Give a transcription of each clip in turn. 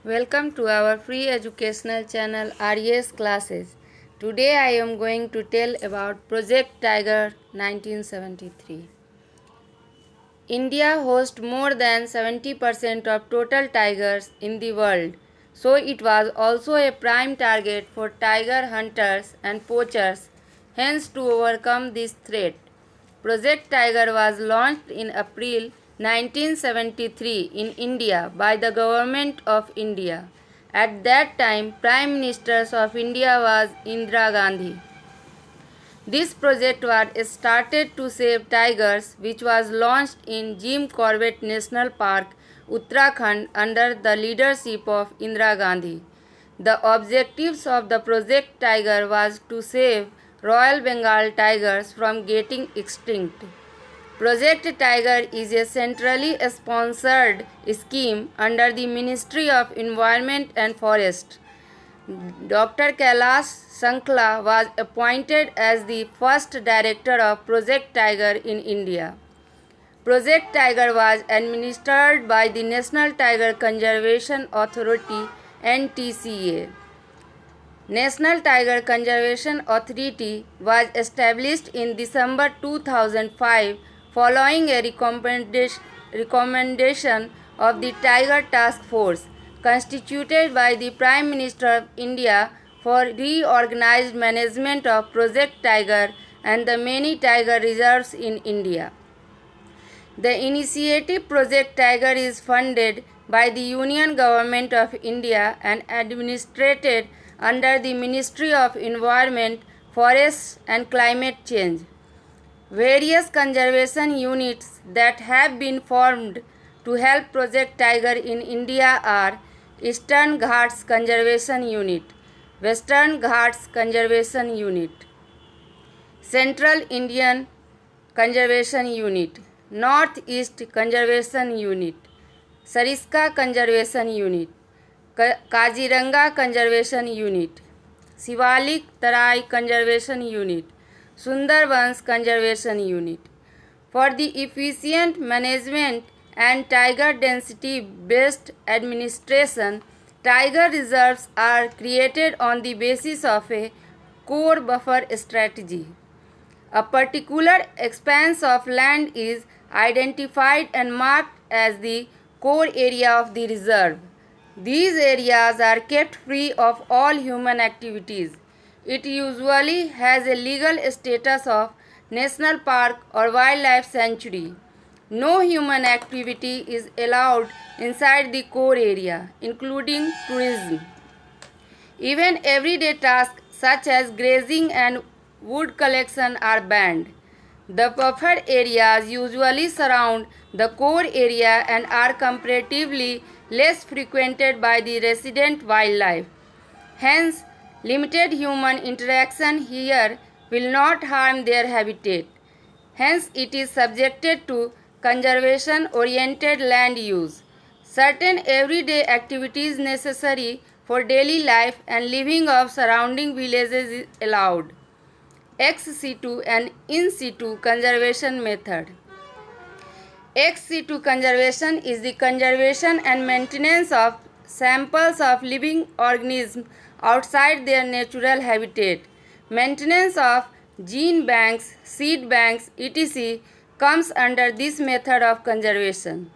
Welcome to our free educational channel RES classes. Today I am going to tell about Project Tiger 1973. India hosts more than 70% of total tigers in the world, so it was also a prime target for tiger hunters and poachers. Hence, to overcome this threat, Project Tiger was launched in April 1973 in India by the Government of India. At that time, Prime Minister of India was Indira Gandhi. This project was started to save tigers, which was launched in Jim Corbett National Park, Uttarakhand, under the leadership of Indira Gandhi. The objectives of the Project Tiger was to save Royal Bengal tigers from getting extinct. Project Tiger is a centrally sponsored scheme under the Ministry of Environment and Forest. Dr. Kailash Sankla was appointed as the first director of Project Tiger in India. Project Tiger was administered by the National Tiger Conservation Authority (NTCA). National Tiger Conservation Authority was established in December 2005 following a recommendation of the Tiger Task Force constituted by the Prime Minister of India for reorganized management of Project Tiger and the many tiger reserves in India. The initiative Project Tiger is funded by the Union Government of India and administered under the Ministry of Environment, Forests and Climate Change. Various conservation units that have been formed to help Project Tiger in India are Eastern Ghats Conservation Unit, Western Ghats Conservation Unit, Central Indian Conservation Unit, North East Conservation Unit, Sariska Conservation Unit, Kaziranga Conservation Unit, Shivalik Tarai Conservation Unit, Sundarbans Conservation Unit. For the efficient management and tiger density based administration, tiger reserves are created on the basis of a core buffer strategy. A particular expanse of land is identified and marked as the core area of the reserve. These areas are kept free of all human activities. It usually has a legal status of national park or wildlife sanctuary. No human activity is allowed inside the core area, including tourism. Even everyday tasks such as grazing and wood collection are banned. The buffer areas usually surround the core area and are comparatively less frequented by the resident wildlife. Hence, limited human interaction here will not harm their habitat. Hence, it is subjected to conservation-oriented land use. Certain everyday activities necessary for daily life and living of surrounding villages is allowed. Ex situ and in situ conservation method. Ex situ conservation is the conservation and maintenance of samples of living organisms outside their natural habitat. Maintenance of gene banks, seed banks, etc. comes under this method of conservation.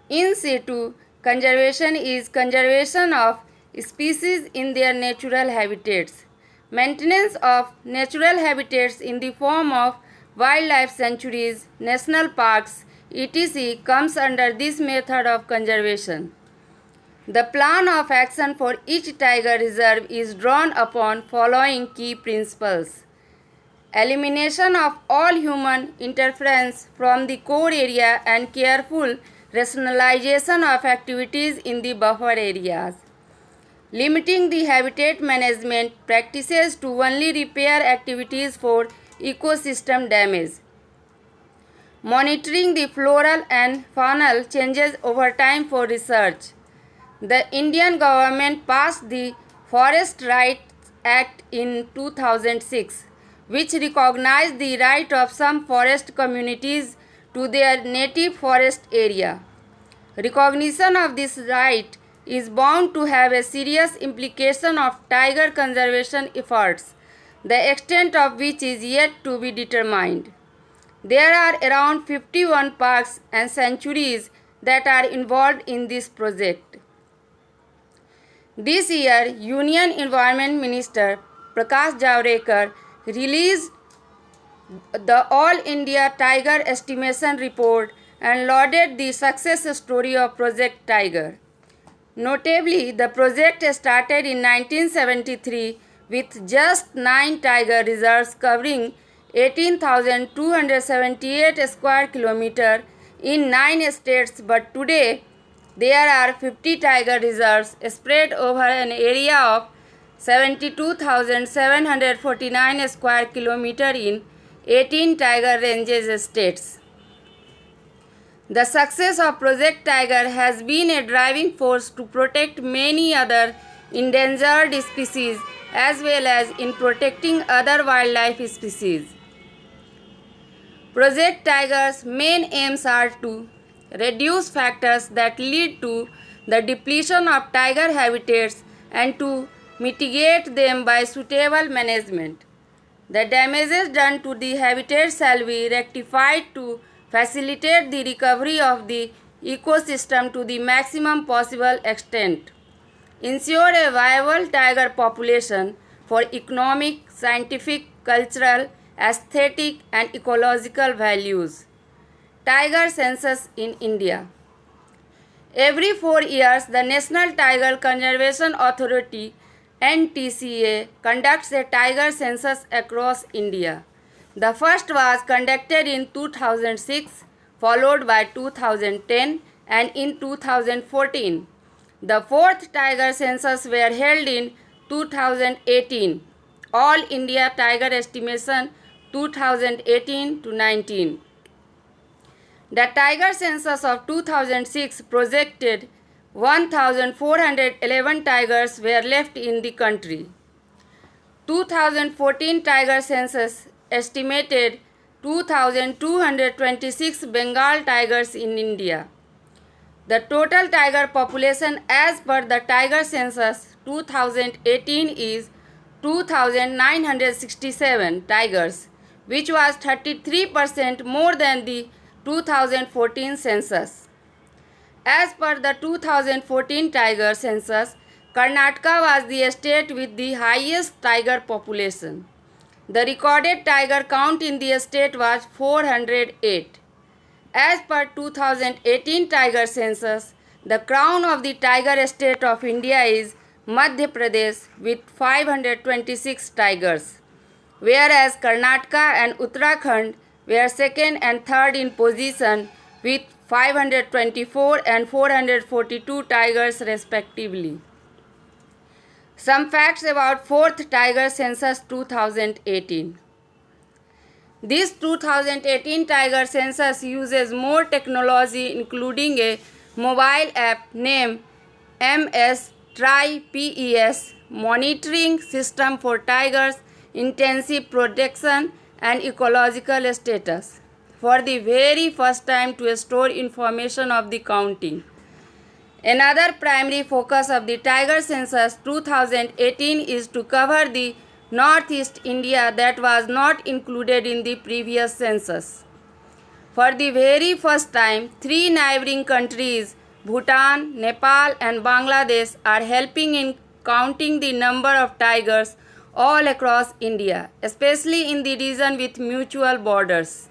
In situ conservation is conservation of species in their natural habitats. Maintenance of natural habitats in the form of wildlife sanctuaries, national parks, etc. comes under this method of conservation. The plan of action for each tiger reserve is drawn upon following key principles. Elimination of all human interference from the core area and careful rationalization of activities in the buffer areas. Limiting the habitat management practices to only repair activities for ecosystem damage. Monitoring the floral and faunal changes over time for research. The Indian government passed the Forest Rights Act in 2006, which recognized the right of some forest communities to their native forest area. Recognition of this right is bound to have a serious implication of tiger conservation efforts, the extent of which is yet to be determined. There are around 51 parks and sanctuaries that are involved in this project. This year, Union Environment Minister Prakash Javadekar released the All India Tiger Estimation Report and lauded the success story of Project Tiger. Notably, the project started in 1973 with just 9 tiger reserves covering 18,278 square kilometers in 9 states, but today there are 50 tiger reserves spread over an area of 72,749 square kilometers in 18 tiger ranges states. The success of Project Tiger has been a driving force to protect many other endangered species as well as in protecting other wildlife species. Project Tiger's main aims are to reduce factors that lead to the depletion of tiger habitats and to mitigate them by suitable management. The damages done to the habitat shall be rectified to facilitate the recovery of the ecosystem to the maximum possible extent, ensure a viable tiger population for economic, scientific, cultural, aesthetic and ecological values. Tiger census in India. Every 4 years, the National Tiger Conservation Authority NTCA conducts a tiger census across India. The first was conducted in 2006, followed by 2010 and in 2014. The fourth tiger census were held in 2018. All India Tiger Estimation 2018 to 19. The tiger census of 2006 projected 1,411 tigers were left in the country. 2014 tiger census estimated 2,226 Bengal tigers in India. The total tiger population as per the tiger census 2018 is 2,967 tigers, which was 33% more than the 2014 census. As per the 2014 tiger census, Karnataka was the state with the highest tiger population. The recorded tiger count in the state was 408. As per 2018 tiger census, the crown of the tiger state of India is Madhya Pradesh with 526 tigers, whereas Karnataka and Uttarakhand were second and third in position with 524 and 442 tigers respectively. Some facts about 4th Tiger Census 2018. This 2018 Tiger Census uses more technology, including a mobile app named MS Try PES monitoring system for tigers' intensive protection and ecological status for the very first time to store information of the counting. Another primary focus of the Tiger Census 2018 is to cover the Northeast India that was not included in the previous census. For the very first time, 3 neighboring countries, Bhutan, Nepal and Bangladesh, are helping in counting the number of tigers all across India, especially in the region with mutual borders.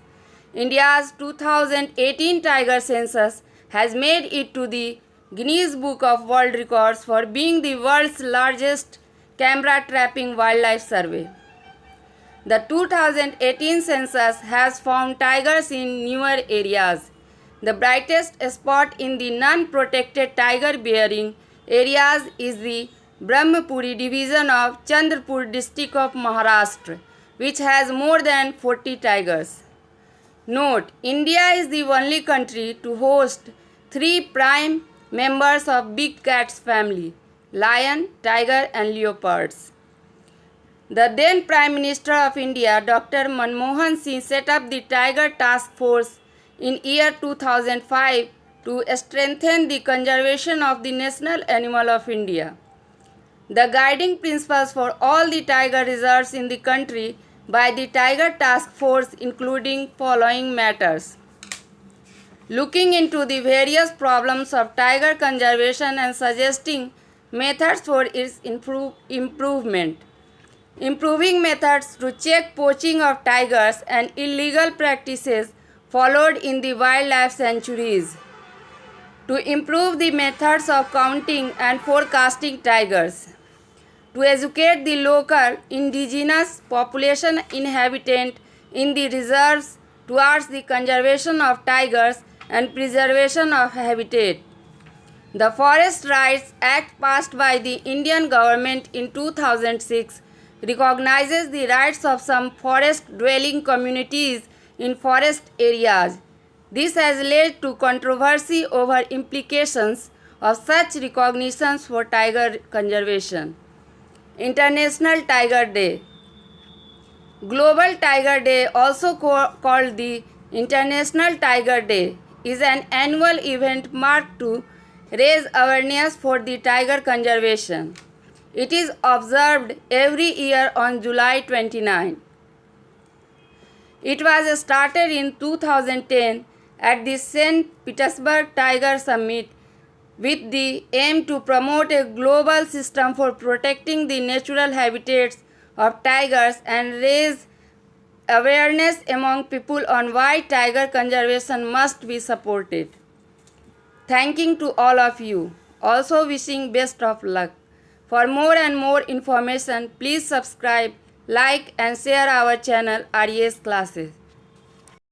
India's 2018 Tiger Census has made it to the Guinness Book of World Records for being the world's largest camera-trapping wildlife survey. The 2018 census has found tigers in newer areas. The brightest spot in the non-protected tiger-bearing areas is the Brahmapuri division of Chandrapur district of Maharashtra, which has more than 40 tigers. Note: India is the only country to host 3 prime members of big cats family: lion, tiger and leopards. The then Prime Minister of India, Dr. Manmohan Singh, set up the Tiger Task Force in year 2005 to strengthen the conservation of the national animal of India. The guiding principles for all the tiger reserves in the country by the Tiger Task Force including following matters. Looking into the various problems of tiger conservation and suggesting methods for its improvement. Improving methods to check poaching of tigers and illegal practices followed in the wildlife sanctuaries. To improve the methods of counting and forecasting tigers. To educate the local indigenous population inhabitant in the reserves towards the conservation of tigers and preservation of habitat. The Forest Rights Act passed by the Indian government in 2006 recognizes the rights of some forest-dwelling communities in forest areas. This has led to controversy over implications of such recognitions for tiger conservation. International Tiger Day. Global Tiger Day, also called the International Tiger Day, is an annual event marked to raise awareness for the tiger conservation. It is observed every year on July 29. It was started in 2010 at the St. Petersburg Tiger Summit with the aim to promote a global system for protecting the natural habitats of tigers and raise awareness among people on why tiger conservation must be supported. Thanking to all of you. Also wishing best of luck. For more and more information, please subscribe, like and share our channel RES Classes.